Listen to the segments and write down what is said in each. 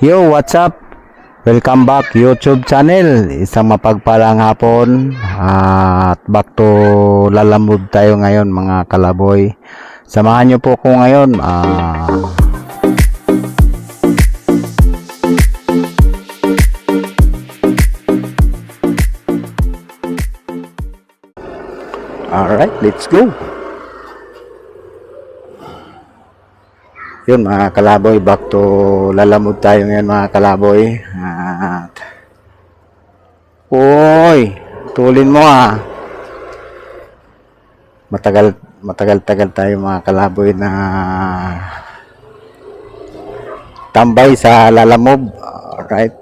Yo, what's up? Welcome back YouTube channel. Isang mapagpalang hapon at back to lalamove tayo ngayon mga kalaboy. Samahan niyo po ko ngayon. Alright, let's go. Yun mga kalaboy, back to lalamove tayo ngayon mga kalaboy. At Uy, tulin mo Matagal-tagal tayo mga kalaboy na tambay sa lalamove. Alright.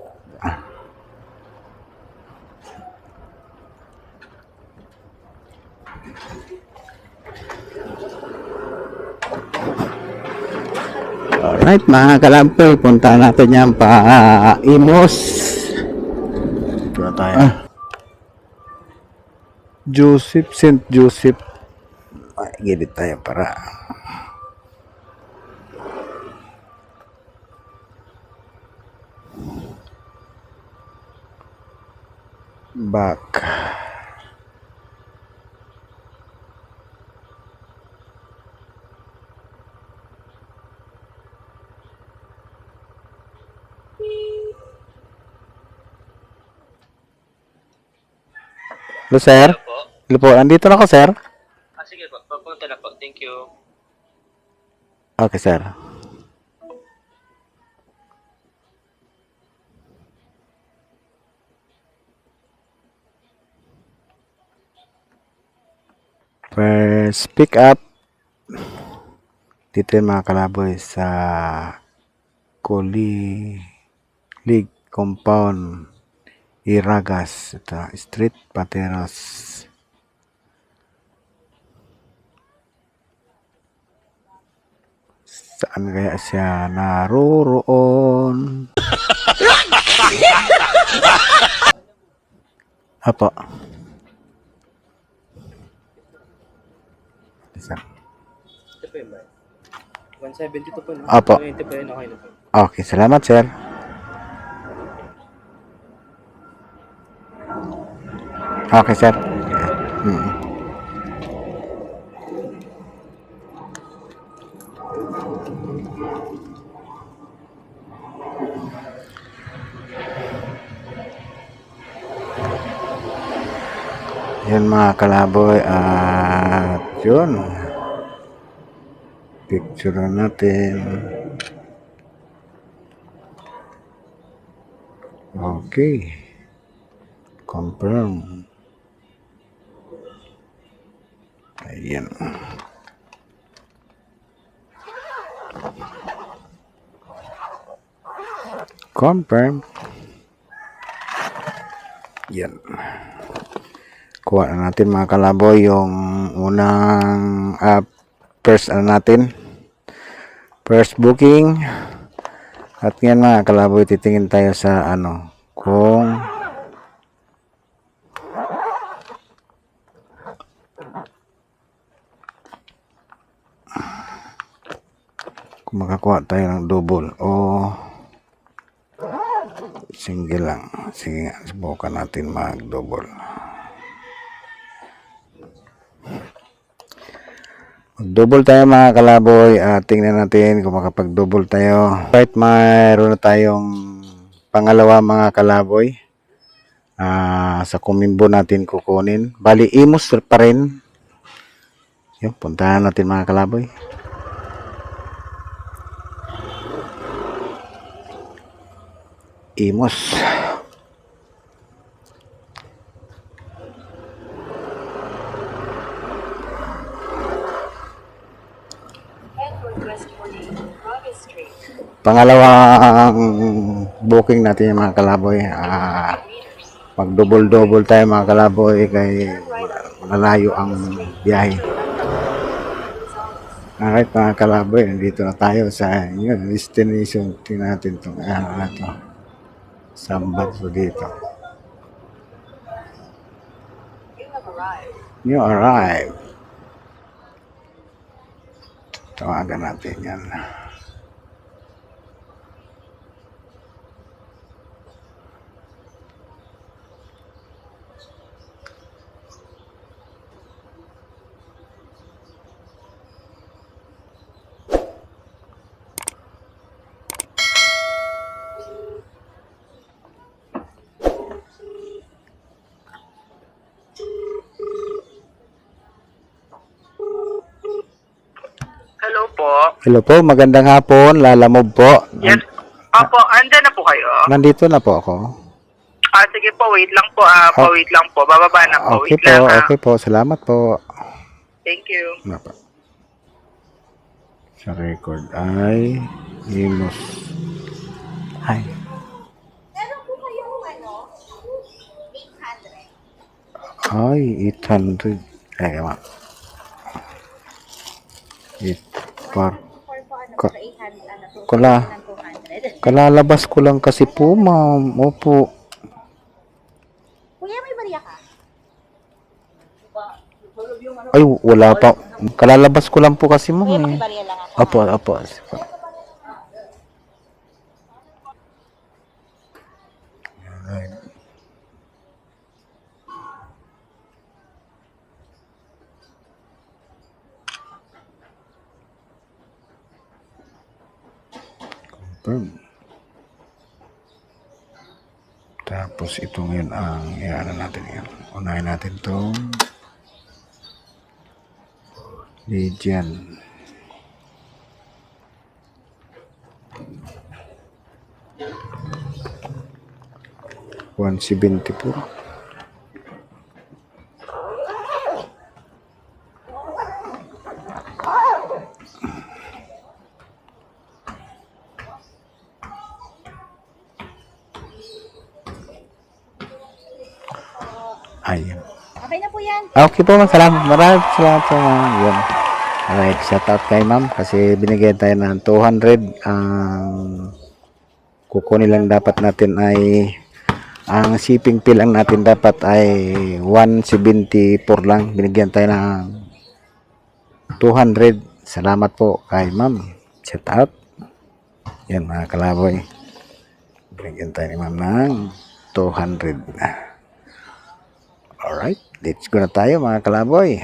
Alright mga kalaboy, punta natin yan pa Imos. Ito tayo. Joseph, St. Joseph. Gilid tayo para back. Hello sir. Hello po. Andito na ako sir. Sige po, papunta na po. Thank you. Okay sir. First pick up dito yung mga kalaboy sa Koli League Compound Iragas. Ito, Street Pateros. Saan kaya siya naroroon? Apo. Isa. Ito po yun ba? 172 po, no? Apo. 20 po yun, okay na po. Okay, salamat sir. Okay sir. Yan mga kalaboy at yun. Picture natin. Okay. Confirm. Ayan. Confirm. Yan. Kuha na natin mga kalaboy yung unang first natin. First booking. At ngayon mga kalaboy, titingin tayo sa kung makakuha tayo ng double o single lang. Sige nga, subukan natin mag-double. Mag-double tayo mga kalaboy at tingnan natin kung makapag-double tayo. Right, mayroon na tayong pangalawa mga kalaboy. Sa kumimbo natin kukunin. Bali, Imos pa rin. Yun, puntahan natin mga kalaboy. Imos. Pangalawang booking natin yung mga kalaboy. Mag double tayo mga kalaboy kay malalayo ang biyahe. Alright mga kalaboy, nandito na tayo sa destination. Tingnan natin itong ito. Sambat po dito. You arrive. Tawagan natin yan. Hello po, magandang hapon. Lalamove po. Yes. Opo, andyan na po kayo. Nandito na po ako. Sige po, wait lang po. Wait lang po. Bababa na po. Okay Wait lang, po, okay po. Salamat po. Thank you. Ano pa? Sa record ay Imus. Ay. Meron po kayong 800. Ay, 800. Ay, kama. 8 par. For po Ka- 800, so Kala. 200. Kalalabas ko lang kasi po, ma'am. Opo. Kuya, may bariya ka? Ay, wala pa. Kalalabas ko lang po kasi, ma'am. Kuya, Eh. makibariya lang ako. Opo, opo. Confirm. Tapos ito ngayon ang iano natin yan. Unahin natin itong Legion. $174. Ayun. Okay na po yan. Okay po, salamat. Maraming salamat po, ma'am. Yun. Alright, shout out kay ma'am kasi binigyan tayo ng 200. Ang kukunin lang dapat natin ay ang shipping fee lang natin dapat ay 174 lang. Binigyan tayo ng 200. Salamat po kay ma'am. Shout out. Yan mga kalaboy. Binigyan tayo ni ma'am ng 200. Alright, let's go na tayo mga kalaboy.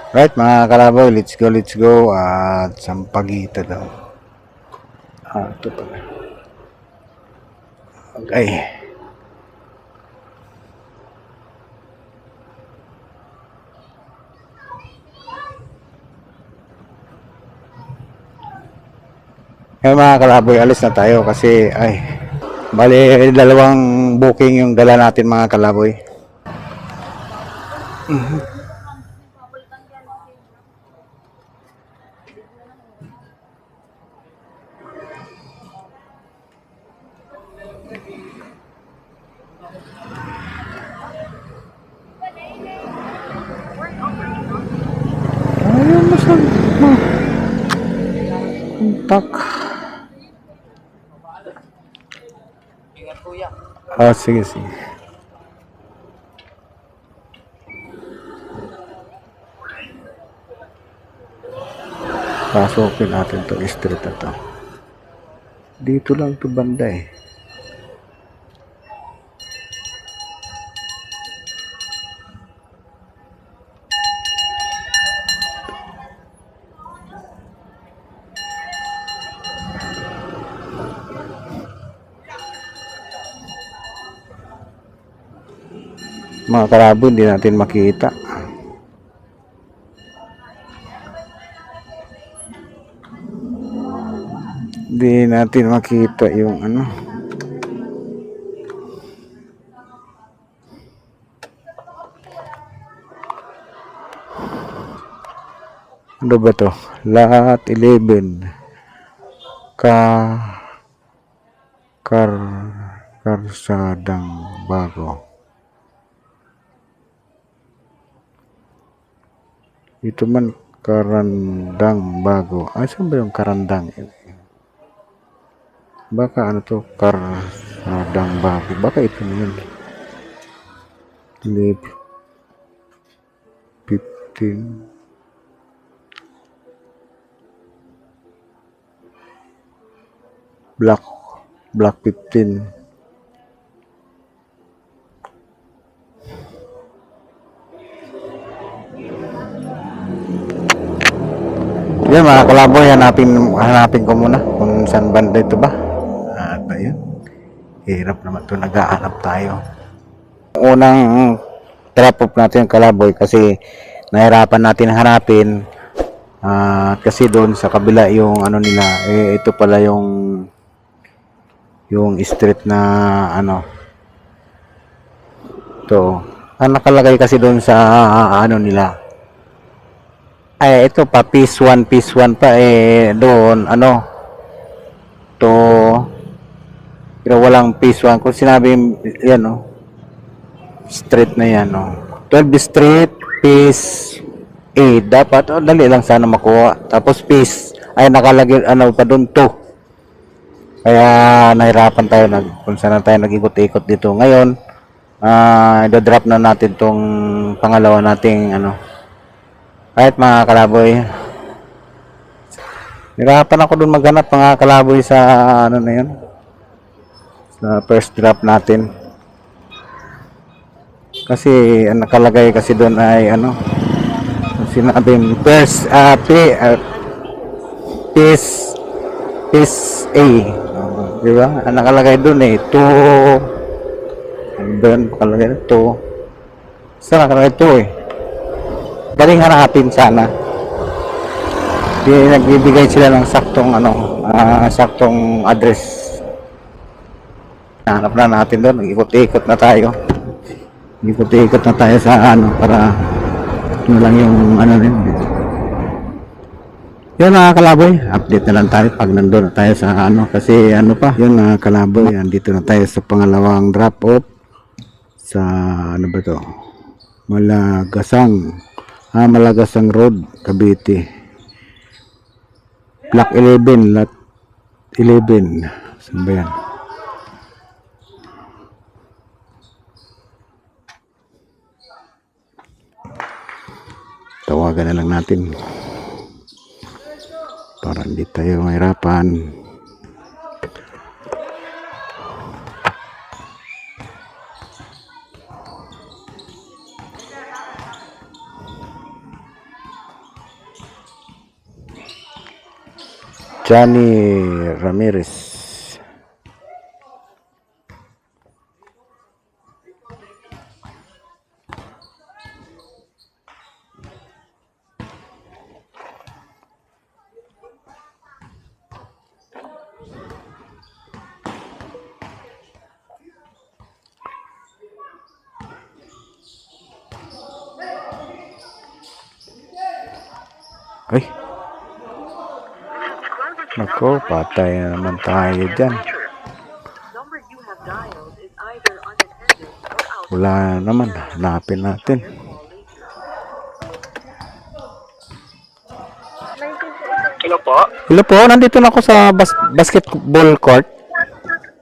Right mga kalaboy, let's go. At Sampaguita daw. Ito pala. Okay. Ngayon mga kalaboy, alis na tayo kasi bali dalawang booking yung dala natin mga kalaboy. Ayun, masan? Kontak. Ingat kuya. Sige. Pasokin natin to street na to. Dito lang to banda eh. Mga karabo, hindi natin makita. Hindi natin makita yung ano. Ano ba to? Lot 11. Karsadang Bago. Ito man Karandang Bago. Saan ba yung Karandang? Baka ano to? Karsadang Bago. Baka ito na yun. Live 15. Black 15. Yan mga kalaboy, hanapin ko muna kung saan banda ito ba. At ayun, hirap naman ito, nag-aanap tayo. Unang drop off natin yung kalaboy kasi nahirapan natin harapin. Kasi doon sa kabila yung ano nila, ito pala yung street na ano, to. Ang nakalagay kasi doon sa ano nila, ito pa piece 1 pa, doon ano to, pero walang piece 1. Kung sinabi yan, no, street na yan, no, 12 street piece A, dapat dali lang sana makuha. Tapos piece ay nakalagay ano pa doon, 2. Kaya nahirapan tayo kung saan tayo nag-ikot-ikot dito. Ngayon i-drop na natin tong pangalawa nating ano. Kahit mga kalaboy, nahirapan ako doon maghanap mga kalaboy sa ano na yun, sa first drop natin. Kasi ang nakalagay kasi doon ay ano, sinabi first piece A, di ba? Ang nakalagay doon 2. Ano ba yun? Nakalagay 2. Saan nakalagay 2 Galing hanapin sana. Nagbibigay sila ng saktong ano, saktong address. Hanap na natin doon. Ikot-ikot na tayo. Ikot-ikot na tayo sa ano, para ano lang yung ano rin. Yun mga kalaboy, update na lang tayo pag nandun na tayo sa ano, kasi ano pa, yun mga kalaboy, andito na tayo sa pangalawang drop off sa ano ba to, Malagasang Road, Cavite, Block 11, Lot 11. Saan ba yan? Tawagan na lang natin para hindi tayo mahirapan. Johnny Ramirez. Ay, nako, patay na naman tayo dyan. Wala naman, hanapin natin. Hello po? Hello po, nandito na ako sa basketball court.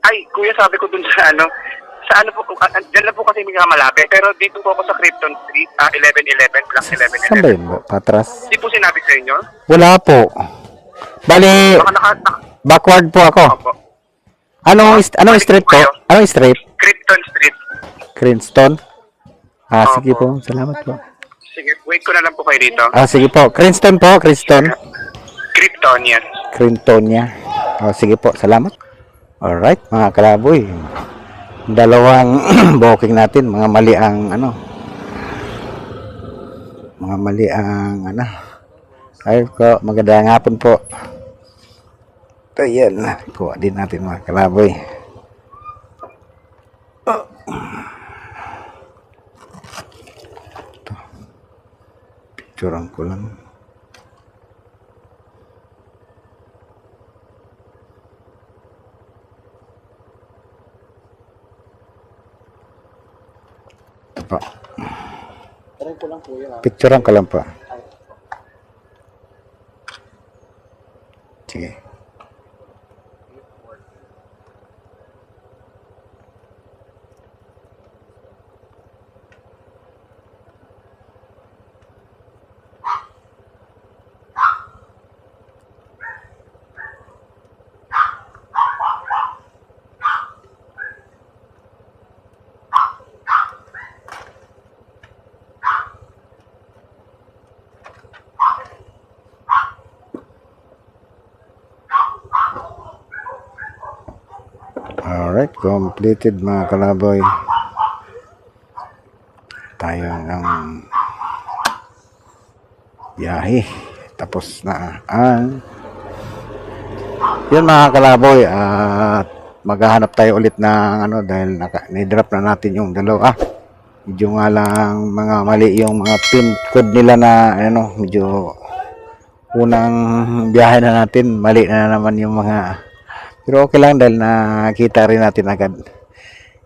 Ay, kuya, sabi ko dun sa ano po, dyan lang po kasi may malapit. Pero dito po ako sa Krypton Street, 1111, Block 1111. Saan ba yun? Patras? Hindi po sinabi sa inyo? Wala po. Bali, backward po ako. Opo. Anong street po? Anong street? Krypton Street. Cranston? Sige po. Salamat po. Sige, wait ko na lang po kayo dito. Sige po. Cranston po. Cranston. Krypton, yes. Crintonia. Sige po. Salamat. Alright, mga kalaboy. Dalawang booking natin. Mga mali ang ano. Ay ko, magandang hapon po. Ito yan. Kuha din natin mga kalaboy. Ito. Picturean ko lang. Ito po. Picturean ko lang po. Sige. Alright, completed mga kalaboy. Tayo ang biyahe. Tapos na ang yun mga kalaboy, at maghahanap tayo ulit ng ano dahil ni-drop na natin yung dalawa. Medyo nga lang mga mali yung mga pin code nila na ano, medyo unang biyahe na natin, mali na naman yung mga, pero okay lang dahil nakita rin natin agad.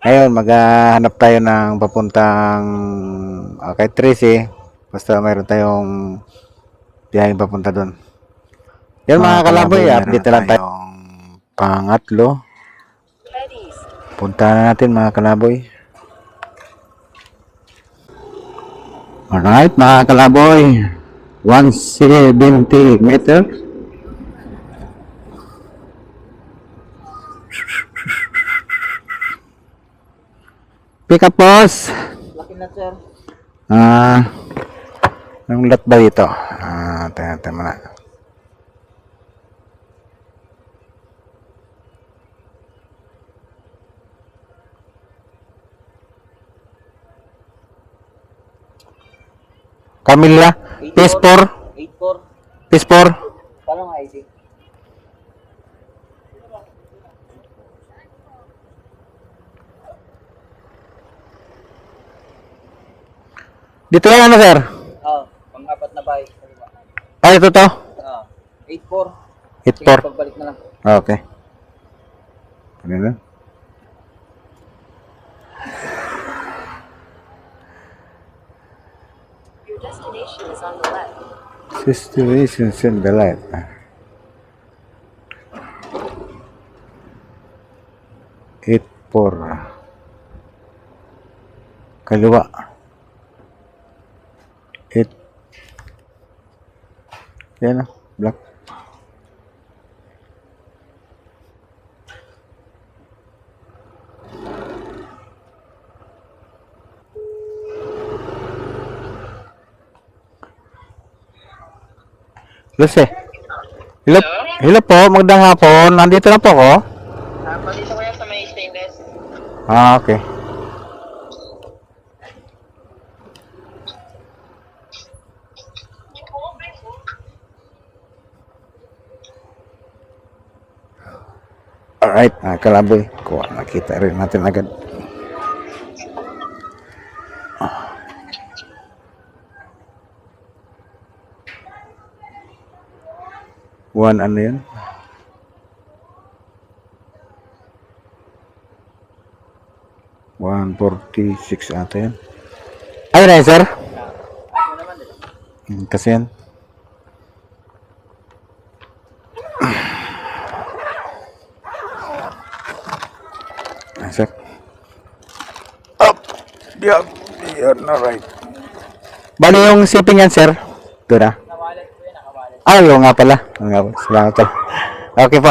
Ngayon maghahanap tayo ng papuntang kay Tracy, basta mayroon tayong biyaheng papunta doon. Yan mga kalaboy, update na lang tayong pangatlo. Punta na natin mga kalaboy. Alright mga kalaboy, 170 meters. Pick up boss. Laki na, sir. Anong lot ba dito? Tayo muna. Camilla, PS4, 8-4. PS4. Paano nga ID? Dito yan ano sir? Pang-apat na bahay. Ay, ito to? 8-4. 8-4. Pagbalik na lang. Okay. Ano na? Your destination is on the left. Destination in the light. Eight four. Kaliwa. Eight. Yan o. Black. Lucy. Hello, hello po, magandang hapon. Nandito na po ako. Dito ko yan sa may stainless. Okay. Alright, kalaboy. Kuha, nakita rin natin agad. One ano yun? $146 ata yan. Ayun na yun, sir. Kasi yan. Sir. Up. Yan. Yan. Alright. Bali yung shipping yan, sir. Ito na. Ay, oo nga pala. Oo nga pala. Salamat pala. Okay po.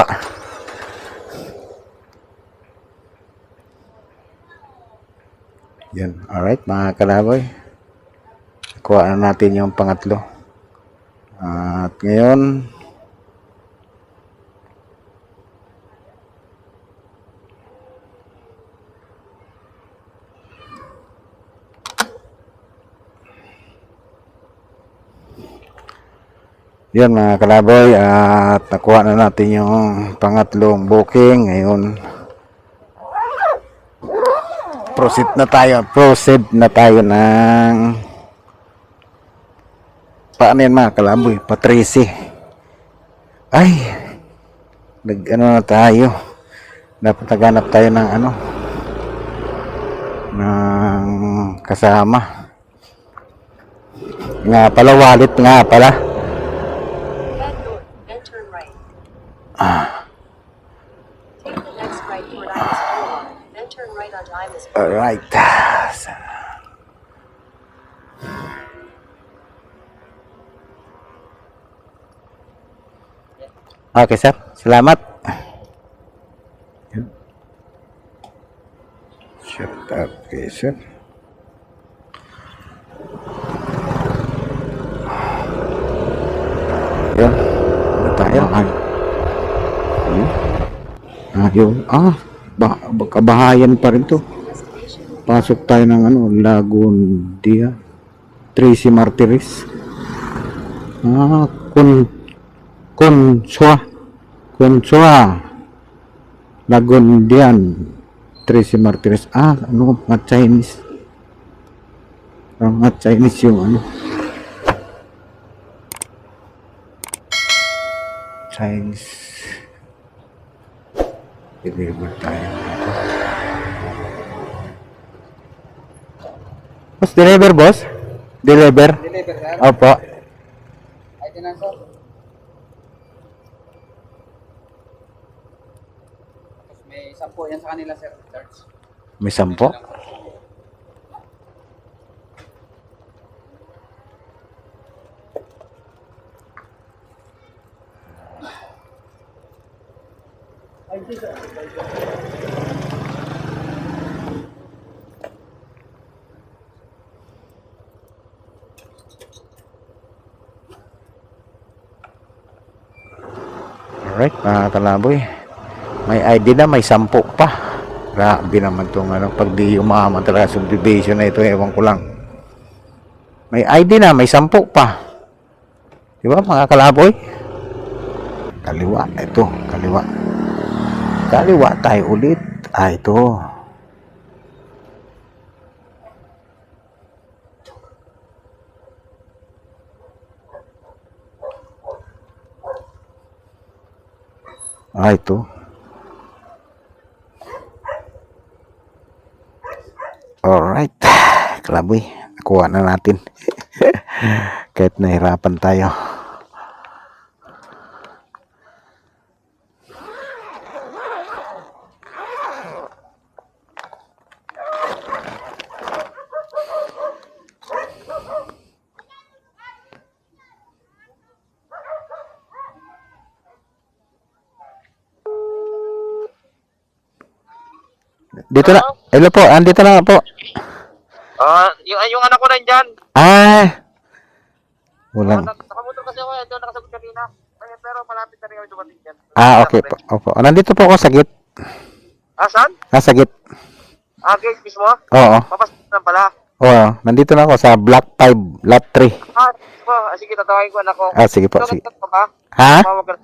Yan. Alright, mga kalaboy. Kuha na natin yung pangatlo. At ngayon, yan mga kalaboy, at nakuha na natin yung pangatlong booking. Ngayon proceed na tayo ng paano yan mga kalaboy, Patrici. Ay, nag-ano na tayo, dapat naghanap tayo ng ano, ng kasama nga pala, wallet nga pala. Head north, then turn right. Take the next right toward Imus Boulevard, then turn right onto Imus Boulevard. Alright. Okay, sir. Salamat. Shut up, okay, sir. Yan. Ano tayo? Yun. Kabahayan pa rin to. Pasok tayo ng ano, Lagundia. Tracy Martires. Ah, Consua. Consua. Lagundian. Tracy Martinez. Ah, ano, mga Chinese. Mga Chinese yung ano. Chinese. Deliver tayo. Boss, deliver, boss? Deliver? Deliver, sir. Opo. ID na, sir. Tapos may 10 yan sa kanila, sir. Charge. May 10? Alright, mga kalaboy. May ID na, may 10 pa. Grabe naman itong ano, pag di umaman talaga subdivision na ito, ewan ko lang. May ID na, may 10 pa. Di ba mga kalaboy? Kaliwa, ito, kaliwa. Kaliwa tayo ulit. Ah, ito. Ah, ito. Alright. Kalaboy, nakuha na natin. Kahit nahirapan tayo. Dito na. Hello po, andito na po. Yung anak ko nandyan. Ah. Walang. Nakamotor kasi ako, doon nakasagot kanina. Pero malapit na rin kami dumating dyan. Ah, okay po. Opo. Nandito po ako sa gate. Saan? Sa gate. Gate mismo? Oo. Papasok na pala. Oo. Nandito na ako sa block 5, lot 3. Sige, tatawagin ko anak ko. Ah, sige po. So, Sige. nagkatok ka ba? Ha? Tumawag ka,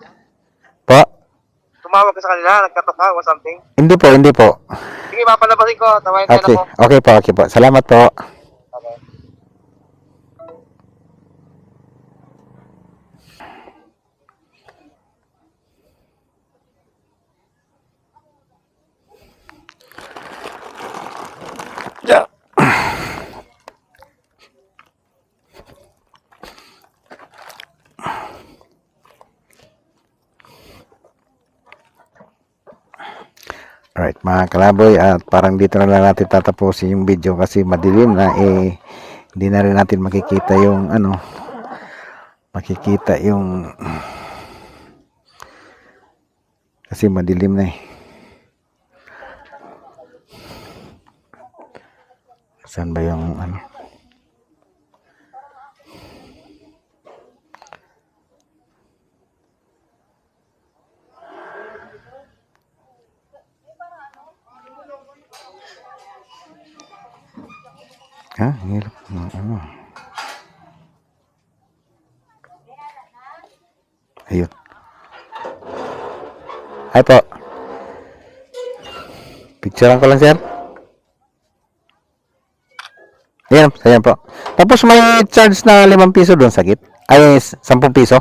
Po? tumawag ka sa kanila, nagkatok ka o something? Hindi po, hindi po. Sige, papalabasin ko. Tawagin ko anak Okay. ko. Okay po, okay po. Salamat po. Okay. Alright, mga kalaboy, at parang dito na lang natin tatapusin yung video kasi madilim na, hindi na rin natin makikita yung ano, kasi madilim na Saan ba yung ano? Hirap. Ano? Ayun. Hi po. Picturean ko lang, sir. Ayan po. Tapos may charge na 5 piso doon sa git. Ay, 10 piso.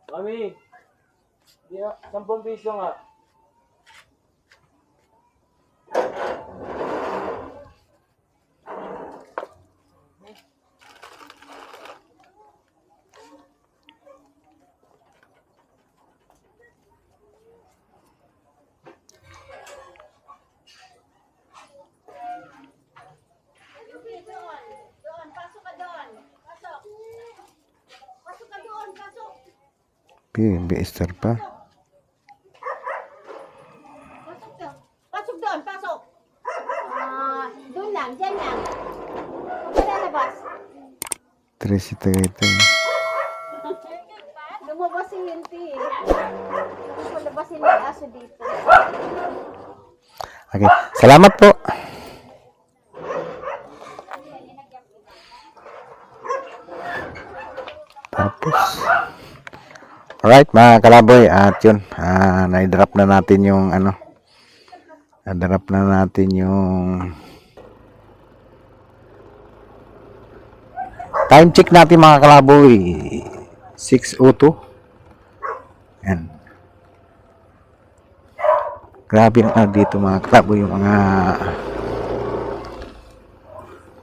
Mami, 10 piso nga. PBStar pa. Pasok doon, pasok. Doon lang, dyan lang. Huwag ka lalabas. Tracy Tagaytay. Lumabas si Yunti. Tapos malabasin yung aso dito. Okay. Salamat po. Tapos, alright mga kalaboy, at yun, na-drop na natin yung ano, na-drop na natin yung time check natin mga kalaboy, 6:02. Yan. Grabe na dito mga kalaboy yung mga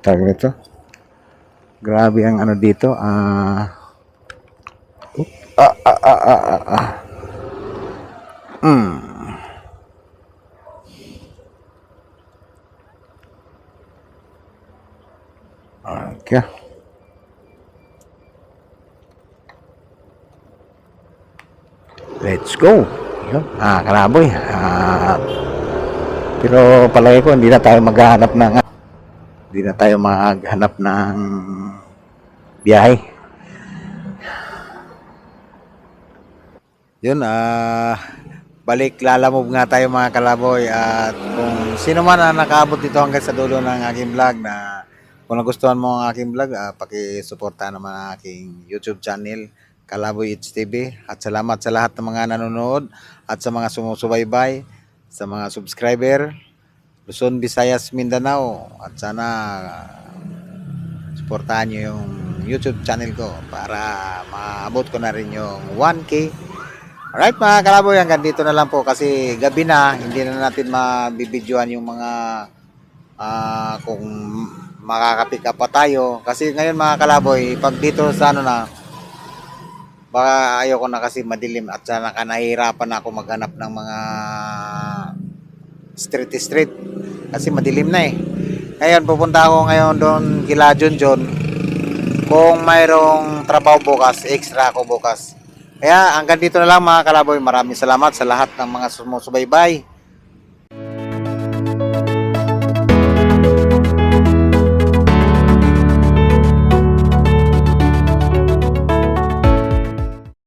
tawag nito. Grabe ang ano dito, Okay. Let's go. Yun. Kalaboy. Pero palagi ko hindi na tayo maghahanap ng biyahe. Yun, balik lalamove nga tayo mga kalaboy, at kung sino man ang nakaabot dito hanggang sa dulo ng aking vlog, na kung nagustuhan mo ang aking vlog, paki-suporta naman ang aking YouTube channel, Kalaboy HTV, at salamat sa lahat ng mga nanonood at sa mga sumusubaybay, sa mga subscriber, Luzon, Visayas, Mindanao, at sana suportahan nyo yung YouTube channel ko para maabot ko na rin yung 1K. Alright mga kalaboy, hanggang dito na lang po kasi gabi na, hindi na natin mabibidyoan yung mga kung makakapick up pa tayo. Kasi ngayon mga kalaboy, pag dito sa ano na, baka ayoko na kasi madilim at sana nahihirapan ako maghanap ng mga street kasi madilim na eh. Ngayon pupunta ako ngayon doon kila Junjun. Kung mayroong trabaho bukas, extra ako bukas. Kaya hanggang dito na lang mga kalaboy. Maraming salamat sa lahat ng mga sumusubaybay.